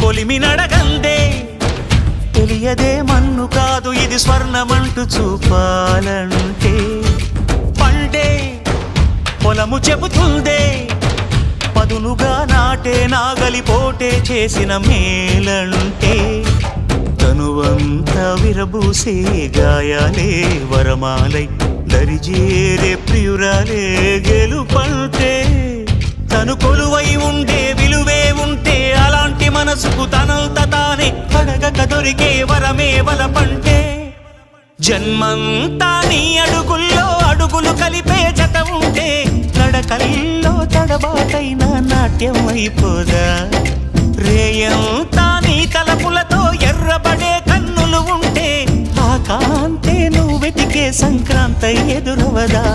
కొలిమి నడగందే తెలియదే మన్ను కాదు ఇది స్వర్ణమంటూ చూపాలంటే పండే పొలము చెబుతుందే పదునుగా నాటే నాగలి పోటే చేసిన మేలంటే తనువంతా విరబూసే గాయాలే వరమాలై దరిజేరే ప్రియురాలే గెలుపంటే తను కొలువై ఉండే విలువే ఉంటే అలాంటి మనసుకు తనంత తానే అడగక దొరికే వరమే వలపంటే జన్మంతా నీ అడుగుల్లో అడుగులు కలిపే జత ఉంటే నడకల్లో తడబాటైన నాట్యం అయిపోదా రేయంతా నీ తలపులతో ఎర్రబడే కన్నులు ఉంటే ఆ కాంతే నువ్వు వెతికే సంక్రాంతి ఎదురవదా